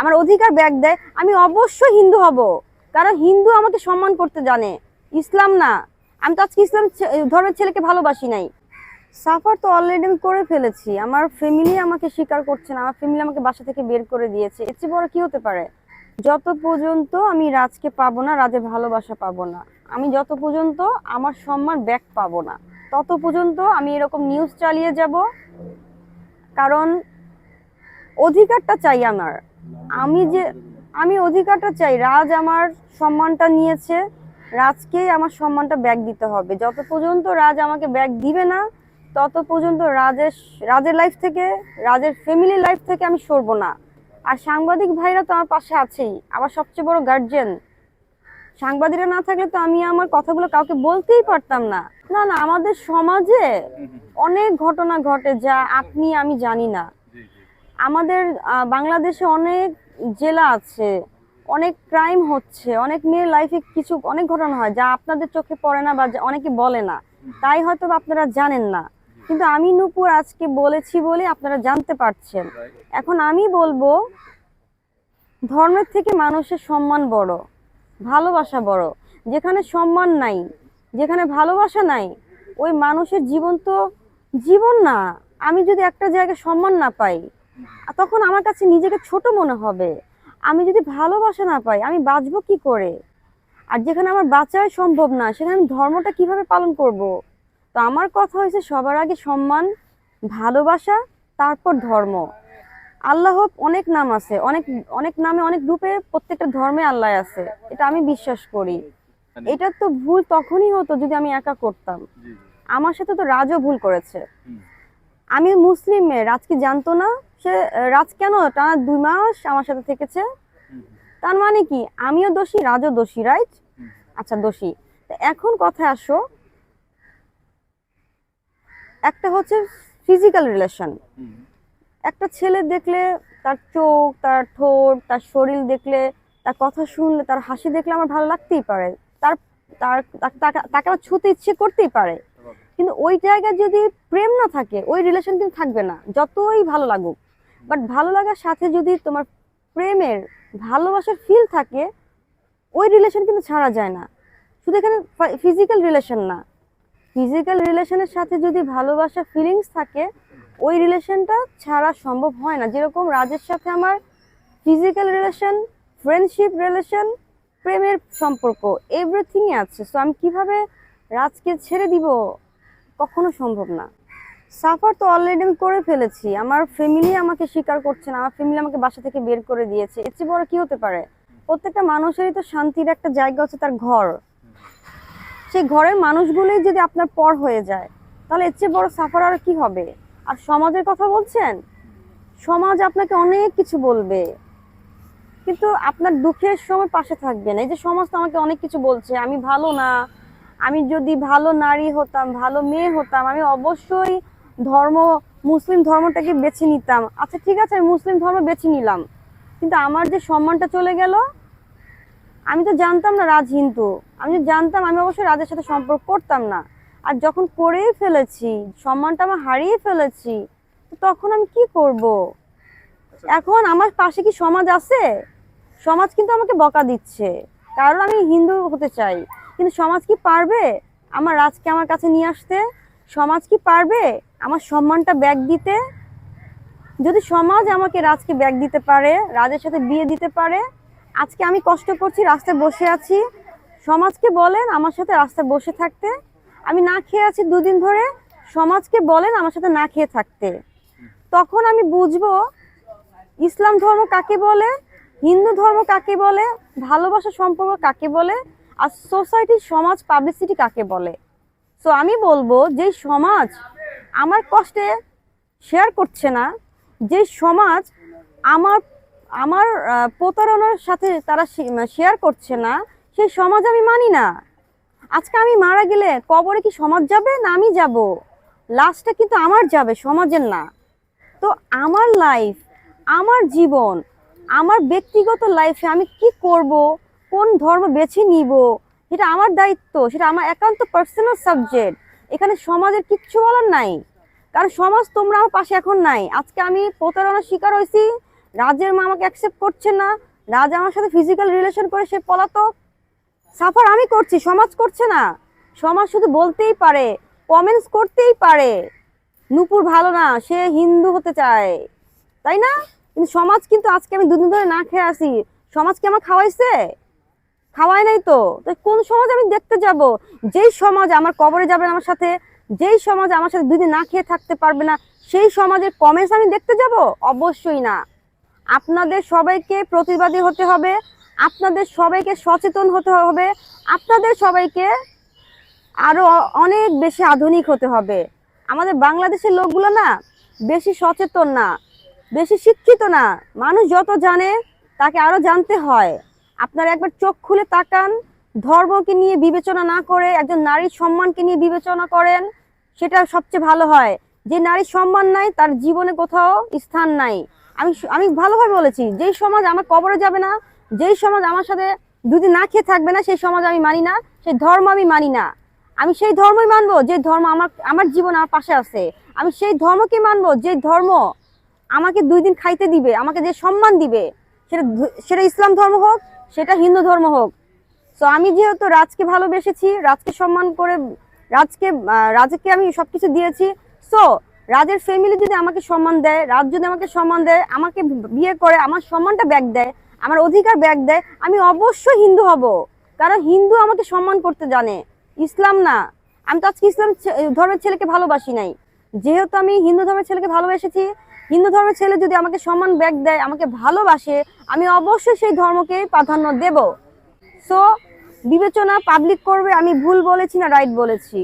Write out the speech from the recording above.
আমার অধিকার ব্যাগ দেয়, আমি অবশ্যই হিন্দু হব। কারণ হিন্দু আমাকে সম্মান করতে জানে, ইসলাম না। আমি তো আজকে ইসলাম ধর্মের ছেলেকে ভালোবাসি নাই। সাফার তো অলরেডি আমি করে ফেলেছি, আমার ফ্যামিলি আমাকে স্বীকার করছে না, আমার ফ্যামিলি আমাকে বাসা থেকে বের করে দিয়েছে। এর চেয়ে বড় কি হতে পারে? যত পর্যন্ত আমি রাজকে পাবো না, রাজের ভালোবাসা পাবো না, আমি যত পর্যন্ত আমার সম্মান ব্যাক পাবো না, তত পর্যন্ত আমি এরকম নিউজ চালিয়ে যাব। কারণ অধিকারটা চাই আমার। আমি যে আমি অধিকারটা চাই, রাজ আমার সম্মানটা নিয়েছে, রাজকেই আমার সম্মানটা ব্যাক দিতে হবে। যত পর্যন্ত রাজ আমাকে ব্যাক দিবে না, তত পর্যন্ত রাজের লাইফ থেকে, রাজের ফ্যামিলির লাইফ থেকে আমি সরবো না। আর সাংবাদিক ভাইরা তো আমার পাশে আছেই, আবার সবচেয়ে বড় গার্জিয়ান। সাংবাদিকরা না থাকলে তো আমি আমার কথাগুলো কাউকে বলতেই পারতাম না। না না, আমাদের সমাজে অনেক ঘটনা ঘটে যা আপনি আমি জানি না। আমাদের বাংলাদেশে অনেক জেলা আছে, অনেক ক্রাইম হচ্ছে, অনেক মেয়ের লাইফে কিছু অনেক ঘটনা হয় যা আপনাদের চোখে পড়ে না বা অনেকে বলে না, তাই হয়তো বা আপনারা জানেন না। কিন্তু আমি নূপুর আজকে বলেছি বলে আপনারা জানতে পারছেন। এখন আমি বলবো, ধর্মের থেকে মানুষের সম্মান বড়, ভালোবাসা বড়। যেখানে সম্মান নাই, যেখানে ভালোবাসা নাই, ওই মানুষের জীবন তো জীবন না। আমি যদি একটা জায়গায় সম্মান না পাই, তখন আমার কাছে নিজেকে ছোট মনে হবে। আমি যদি ভালোবাসা না পাই, আমি বাঁচবো কি করে? আর যেখানে আমার বাঁচাই সম্ভব না, সেখানে আমি ধর্মটা কিভাবে পালন করব? তো আমার কথা হয়েছে, সবার আগে সম্মান, ভালোবাসা, তারপর ধর্ম। আল্লাহ অনেক নাম আছে, অনেক অনেক নামে অনেক রূপে প্রত্যেকটা ধর্মে আল্লাহ আছে, এটা আমি বিশ্বাস করি। এটা তো ভুল তখনই হতো যদি আমি একা করতাম। আমার সাথে তো রাজও ভুল করেছে। আমি মুসলিম মেয়ে, রাজ কি জানতো না? সে রাজ কেন টানা 2 মাস আমার সাথে থেকেছে? তার মানে কি আমিও দোষী, রাজও দোষী, রাইট? আচ্ছা, দোষী। তো এখন কথায় আসো, একটা হচ্ছে ফিজিক্যাল রিলেশন। একটা ছেলে দেখলে, তার চোখ, তার ঠোঁট, তার শরীর দেখলে, তার কথা শুনলে, তার হাসি দেখলে আমার ভালো লাগতেই পারে। তার তার তাকে আমার ছুতে ইচ্ছে করতেই পারে। কিন্তু ওই জায়গায় যদি প্রেম না থাকে, ওই রিলেশন কিন্তু থাকবে না, যতই ভালো লাগুক। বাট ভালো লাগার সাথে যদি তোমার প্রেমের, ভালোবাসার ফিল থাকে, ওই রিলেশন কিন্তু ছাড়া যায় না। শুধু এখানে ফিজিক্যাল রিলেশন না, ফিজিক্যাল রিলেশনের সাথে যদি ভালোবাসা ফিলিংস থাকে, ওই রিলেশনটা ছাড়া সম্ভব হয় না। যেরকম রাজের সাথে আমার ফিজিক্যাল রিলেশন, ফ্রেন্ডশিপ রিলেশন, প্রেমের সম্পর্ক, এভরিথিংই আছে। সো আমি কিভাবে রাজকে ছেড়ে দিব? কখনো সম্ভব না। সাফার তো অলরেডি আমি করে ফেলেছি, আমার ফ্যামিলি আমাকে স্বীকার করছে না, আমার ফ্যামিলি আমাকে বাসা থেকে বের করে দিয়েছে। এর চেয়ে বড় কি হতে পারে? প্রত্যেকটা মানুষেরই তো শান্তির একটা জায়গা হচ্ছে তার ঘর। সেই ঘরের মানুষগুলোই যদি আপনার পর হয়ে যায়, তাহলে এর চেয়ে বড় সাফার আর কি হবে? আর সমাজের কথা বলছেন, সমাজ আপনাকে অনেক কিছু বলবে, কিন্তু আপনার দুঃখের সময় পাশে থাকবে না। এই যে সমাজ তো আমাকে অনেক কিছু বলছে, আমি ভালো না, আমি যদি ভালো নারী হতাম, ভালো মেয়ে হতাম, আমি অবশ্যই ধর্ম, মুসলিম ধর্মটাকে বেছে নিতাম। আচ্ছা ঠিক আছে, আমি মুসলিম ধর্ম বেছে নিলাম, কিন্তু আমার যে সম্মানটা চলে গেল। আমি তো জানতাম না রাজ হিন্দু, আমি যদি জানতাম আমি অবশ্যই রাজের সাথে সম্পর্ক করতাম না। আর যখন করেই ফেলেছি, সম্মানটা আমার হারিয়ে ফেলেছি, তো তখন আমি কি করব? এখন আমার পাশে কি সমাজ আছে? সমাজ কিন্তু আমাকে বকা দিচ্ছে, কারণ আমি হিন্দু হতে চাই। কিন্তু সমাজ কি পারবে আমার রাজকে আমার কাছে নিয়ে আসতে? সমাজ কি পারবে আমার সম্মানটা ব্যাক দিতে? যদি সমাজ আমাকে রাজকে ব্যাক দিতে পারে, রাজের সাথে বিয়ে দিতে পারে, আজকে আমি কষ্ট করছি, রাস্তায় বসে আছি, সমাজকে বলেন আমার সাথে রাস্তায় বসে থাকতে। আমি না খেয়ে আছি 2 দিন ধরে, সমাজকে বলেন আমার সাথে না খেয়ে থাকতে। তখন আমি বুঝবো ইসলাম ধর্ম কাকে বলে, হিন্দু ধর্ম কাকে বলে, ভালোবাসা সম্পর্ক কাকে বলে, আর সোসাইটি, সমাজ, পাবলিসিটি কাকে বলে। সো আমি বলবো, যে সমাজ আমার কষ্টে শেয়ার করছে না, যে সমাজ আমার আমার প্রতারণার সাথে তারা শেয়ার করছে না, সেই সমাজ আমি মানি না। আজকে আমি মারা গেলে কবরে কি সমাজ যাবে না আমি যাব? লাশটা কিন্তু আমার যাবে, সমাজের না। তো আমার লাইফ, আমার জীবন, আমার ব্যক্তিগত লাইফে আমি কি করব, কোন ধর্ম বেছে নিব, সেটা আমার দায়িত্ব, সেটা আমার একান্ত পার্সোনাল সাবজেক্ট। এখানে সমাজের কিচ্ছু বলার নাই। কারণ সমাজ, তোমরা আমার পাশে এখন নাই। আজকে আমি প্রতারণার শিকার হয়েছি, রাজের মা আমাকে অ্যাকসেপ্ট করছে না, রাজ আমার সাথে ফিজিক্যাল রিলেশন করে সে পলাতক। সাফার আমি করছি, সমাজ করছে না। সমাজ শুধু বলতেই পারে, কমেন্টস করতেই পারে নূপুর ভালো না, সে হিন্দু হতে চায়, তাই না? কিন্তু সমাজ কিন্তু আজকে আমি দুদিন ধরে না খেয়ে আসি, সমাজ কি আমার খাওয়াইছে? খাওয়াই নাই তো। তো কোন সমাজ আমি দেখতে যাব? যেই সমাজ আমার কবরে যাবে আমার সাথে, যেই সমাজ আমার সাথে দুদিন না খেয়ে থাকতে পারবে না, সেই সমাজের কমেন্টস আমি দেখতে যাব? অবশ্যই না। আপনাদের সবাইকে প্রতিবাদী হতে হবে, আপনাদের সবাইকে সচেতন হতে হবে, আপনাদের সবাইকে আরো অনেক বেশি আধুনিক হতে হবে। আমাদের বাংলাদেশের লোকগুলো না বেশি সচেতন না, বেশি শিক্ষিত না। মানুষ যত জানে তাকে আরো জানতে হয়। আপনারা একবার চোখ খুলে তাকান, ধর্মকে নিয়ে বিবেচনা না করে একজন নারীর সম্মানকে নিয়ে বিবেচনা করেন, সেটা সবচেয়ে ভালো হয়। যে নারীর সম্মান নাই তার জীবনে কোথাও স্থান নাই। আমি আমি ভালোভাবে বলেছি, যেই সমাজ আমার কবরে যাবে না, যেই সমাজ আমার সাথে দুদিন না খেয়ে থাকবে না, সেই সমাজ আমি মানি না, সেই ধর্ম আমি মানি না। আমি সেই ধর্মই মানবো যে ধর্ম আমার আমার জীবন আমার পাশে আছে। আমি সেই ধর্মকে মানবো যে ধর্ম আমাকে 2 দিন খাইতে দিবে, আমাকে যে সম্মান দিবে, সেটা সেটা ইসলাম ধর্ম হোক, সেটা হিন্দু ধর্ম হোক। তো আমি যেহেতু রাজকে ভালোবেসেছি, রাজকে সম্মান করে, রাজকে আমি সবকিছু দিয়েছি। সো রাজের ফ্যামিলি যদি আমাকে সম্মান দেয়, রাজ যদি আমাকে সম্মান দেয়, আমাকে বিয়ে করে আমার সম্মানটা ব্যাক দেয়, আমার অধিকার ব্যাক দেয়, আমি অবশ্যই হিন্দু হব। কারণ হিন্দু আমাকে সম্মান করতে জানে, ইসলাম না। আমি তো আজকে ইসলাম ধর্মের ছেলেকে ভালোবাসি নাই, যেহেতু আমি হিন্দু ধর্মের ছেলেকে ভালোবেসেছি। হিন্দু ধর্মের ছেলে যদি আমাকে সম্মান ব্যাক দেয়, আমাকে ভালোবাসে, আমি অবশ্যই সেই ধর্মকে প্রাধান্য দেব। সো বিবেচনা পাবলিক করবে আমি ভুল বলেছি না রাইট বলেছি।